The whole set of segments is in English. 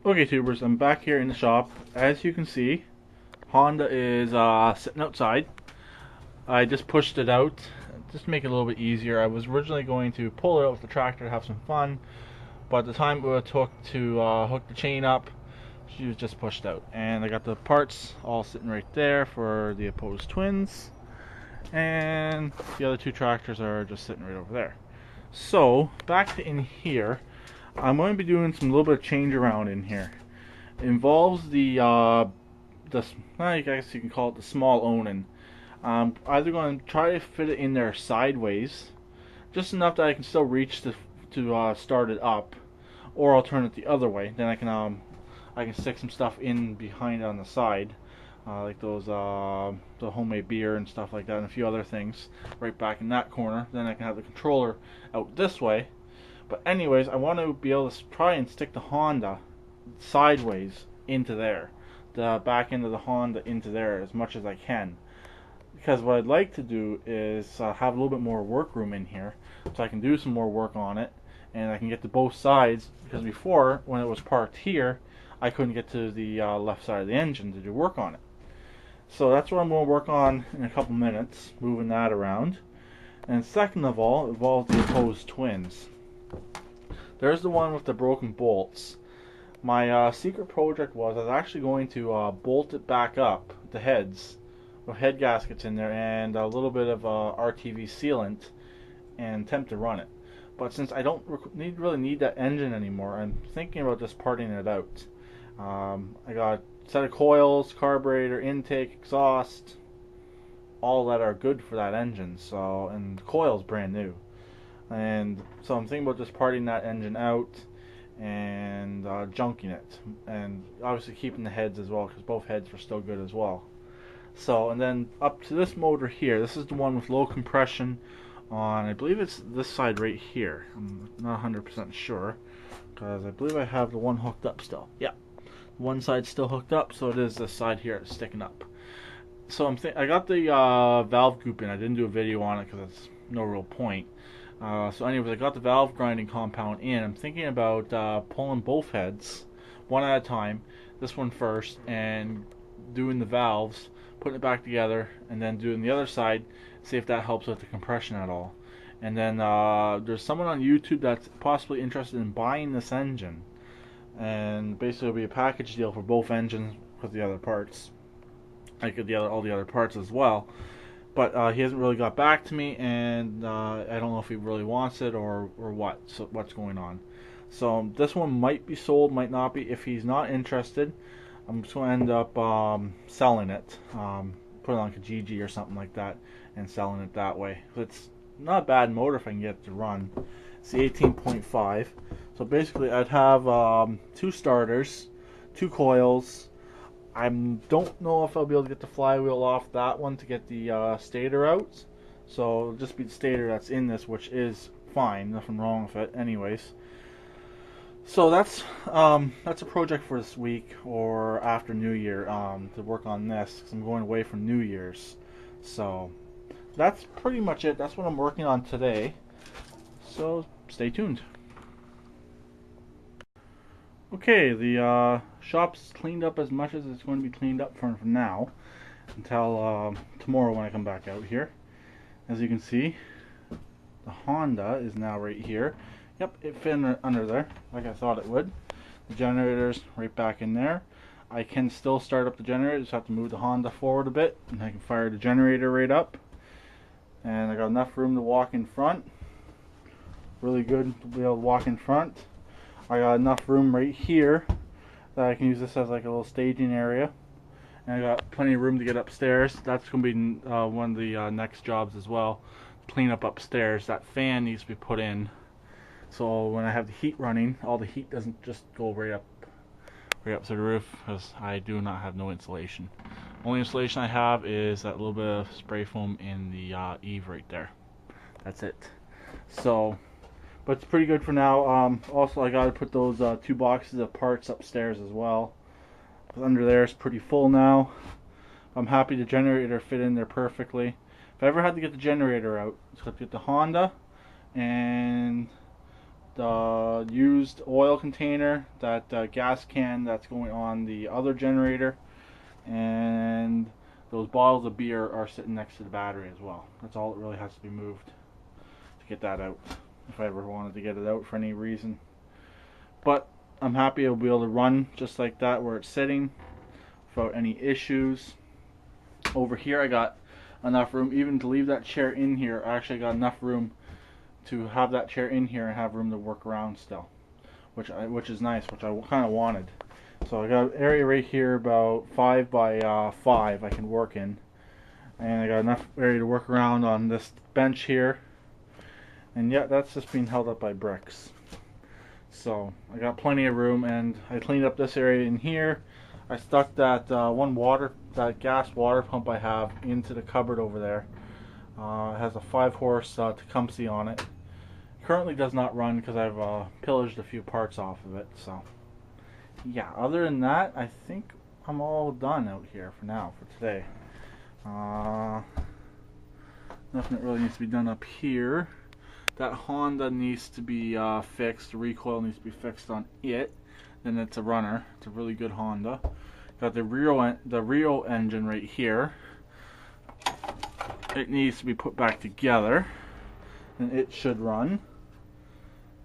Okay, tubers, I'm back here in the shop. As you can see, Honda is sitting outside. I just pushed it out, just to make it a little bit easier. I was originally going to pull it out with the tractor to have some fun, but the time it took to hook the chain up, she was just pushed out. And I got the parts all sitting right there for the opposed twins, and the other two tractors are just sitting right over there. So, back to in here, I'm going to be doing some little bit of change around in here. Involves the I guess you can call it the small Onan. Either going to try to fit it in there sideways, just enough that I can still reach to start it up, or I'll turn it the other way. Then I can stick some stuff in behind on the side, like those the homemade beer and stuff like that, and a few other things right back in that corner. Then I can have the controller out this way. But anyways, I want to be able to try and stick the Honda sideways into there, the back end of the Honda into there as much as I can. Because what I'd like to do is have a little bit more work room in here, so I can do some more work on it, and I can get to both sides. Because before, when it was parked here, I couldn't get to the left side of the engine to do work on it. So that's what I'm going to work on in a couple minutes, moving that around. And second of all, it involves the opposed twins. There's the one with the broken bolts. My secret project was I was actually going to bolt it back up, the heads, with head gaskets in there and a little bit of RTV sealant, and attempt to run it. But since I don't really need that engine anymore, I'm thinking about just parting it out. I got a set of coils, carburetor, intake, exhaust, all that are good for that engine. So, and the coil's brand new. And so I'm thinking about just parting that engine out and junking it, and obviously keeping the heads as well, because both heads were still good as well. So, and then up to this motor here, this is the one with low compression on, I believe it's this side right here. I'm not 100% sure, because I believe I have the one hooked up still. Yeah, one side's still hooked up, so it is this side here that's sticking up. So I got the valve goop in. I didn't do a video on it because it's no real point. So anyways, I got the valve grinding compound in. I'm thinking about pulling both heads one at a time, this one first, and doing the valves, putting it back together, and then doing the other side, see if that helps with the compression at all. And then there's someone on YouTube that's possibly interested in buying this engine, and basically it'll be a package deal for both engines with the other parts, like all the other parts as well. But he hasn't really got back to me, and I don't know if he really wants it or what's going on. So this one might be sold, might not be. If he's not interested, I'm just going to end up selling it, put it on Kijiji or something like that, and selling it that way. It's not a bad motor if I can get it to run. It's the 18.5. So basically, I'd have two starters, two coils. I don't know if I'll be able to get the flywheel off that one to get the stator out. So it'll just be the stator that's in this, which is fine. Nothing wrong with it anyways. So that's a project for this week or after New Year, to work on this, because I'm going away for New Year's. So that's pretty much it. That's what I'm working on today. So stay tuned. Okay, the shop's cleaned up as much as it's going to be cleaned up for now, until tomorrow when I come back out here. As you can see, the Honda is now right here. Yep, it fit under there like I thought it would. The generator's right back in there. I can still start up the generator, just have to move the Honda forward a bit, and I can fire the generator right up. And I got enough room to walk in front. Really good to be able to walk in front. I got enough room right here that I can use this as like a little staging area. And I got plenty of room to get upstairs. That's going to be one of the next jobs as well. Clean up upstairs. That fan needs to be put in, so when I have the heat running, all the heat doesn't just go right up to the roof, because I do not have no insulation. Only insulation I have is that little bit of spray foam in the eave right there. That's it. So, but it's pretty good for now. Also, I got to put those two boxes of parts upstairs as well. Under there is pretty full now. I'm happy the generator fit in there perfectly. If I ever had to get the generator out, it's got to get the Honda and the used oil container, that gas can that's going on the other generator, and those bottles of beer are sitting next to the battery as well. That's all that really has to be moved to get that out, if I ever wanted to get it out for any reason. But I'm happy it'll be able to run just like that where it's sitting without any issues. Over here I got enough room even to leave that chair in here. I actually got enough room to have that chair in here and have room to work around still, which is nice, which I kind of wanted. So I got an area right here about 5 by 5 I can work in, and I got enough area to work around on this bench here, and yeah, that's just being held up by bricks. So I got plenty of room, and I cleaned up this area in here. I stuck that that gas water pump I have into the cupboard over there. It has a 5-horse Tecumseh on it. Currently does not run because I've pillaged a few parts off of it. So yeah, other than that, I think I'm all done out here for now, for today. Nothing that really needs to be done up here. That Honda needs to be fixed. The recoil needs to be fixed on it. Then it's a runner. It's a really good Honda. Got the Rio engine right here. It needs to be put back together, and it should run.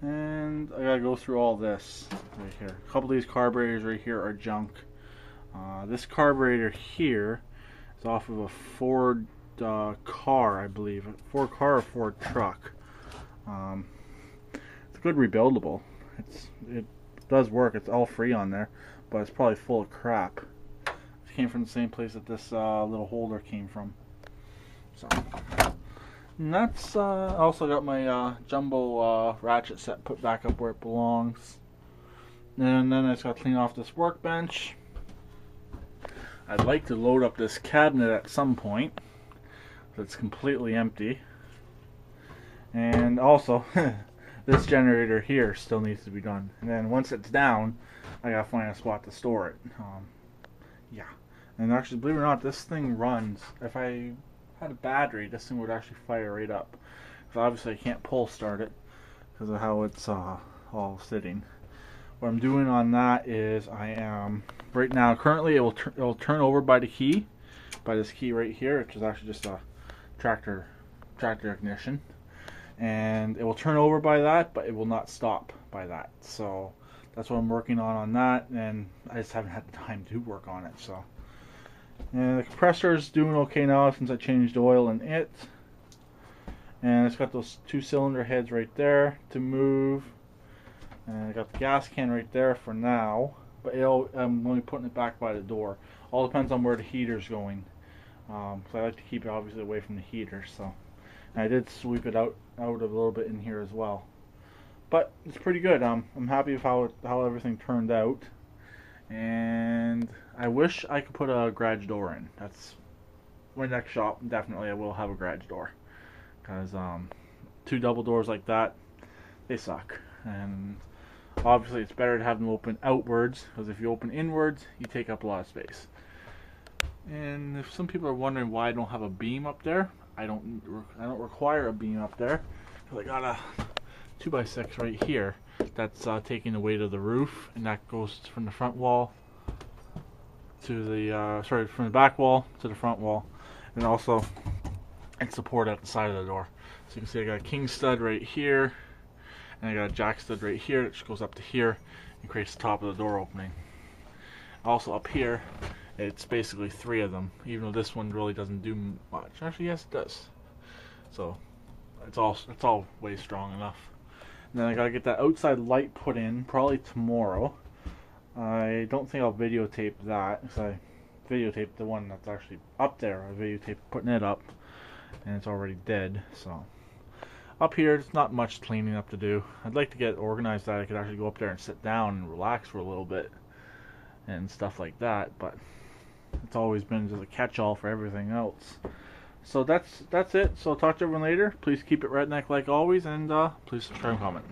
And I gotta go through all this right here. A couple of these carburetors right here are junk. This carburetor here is off of a Ford car, I believe. A Ford car or Ford truck. It's a good rebuildable. It does work. It's all free on there, but it's probably full of crap. It came from the same place that this little holder came from. So, and that's also got my jumbo ratchet set put back up where it belongs. And then I just got to clean off this workbench. I'd like to load up this cabinet at some point. It's completely empty. And also, this generator here still needs to be done. And then once it's down, I gotta find a spot to store it. Yeah. And actually, believe it or not, this thing runs. If I had a battery, this thing would actually fire right up. So obviously I can't pull start it because of how it's all sitting. What I'm doing on that is I am right now currently it will turn over by the key, by this key right here, which is actually just a tractor ignition, and it will turn over by that, but it will not stop by that. So that's what I'm working on that, and I just haven't had the time to work on it. So. And the compressor is doing okay now since I changed oil in it. And it's got those 2-cylinder heads right there to move. And I got the gas can right there for now. But I'm only putting it back by the door. All depends on where the heater's going. So I like to keep it obviously away from the heater. So and I did sweep it out a little bit in here as well. But it's pretty good. I'm happy with how everything turned out. And I wish I could put a garage door in. That's my next shop. Definitely I will have a garage door, because 2 double doors like that, they suck. And obviously it's better to have them open outwards, because if you open inwards you take up a lot of space. And if some people are wondering why I don't have a beam up there, I don't require a beam up there, because I got a 2x6 right here that's taking the weight of the roof, and that goes from the front wall to the from the back wall to the front wall, and also it's support at the side of the door. So you can see I got a king stud right here, and I got a jack stud right here that goes up to here and creates the top of the door opening. Also up here, it's basically 3 of them, even though this one really doesn't do much. Actually, yes, it does. So it's all way strong enough. And then I gotta get that outside light put in probably tomorrow. I don't think I'll videotape that, because I videotaped the one that's actually up there. I videotaped putting it up, and it's already dead. So up here, it's not much cleaning up to do. I'd like to get organized that I could actually go up there and sit down and relax for a little bit and stuff like that. But it's always been just a catch-all for everything else. So that's it. So talk to everyone later. Please keep it redneck like always, and please subscribe and comment.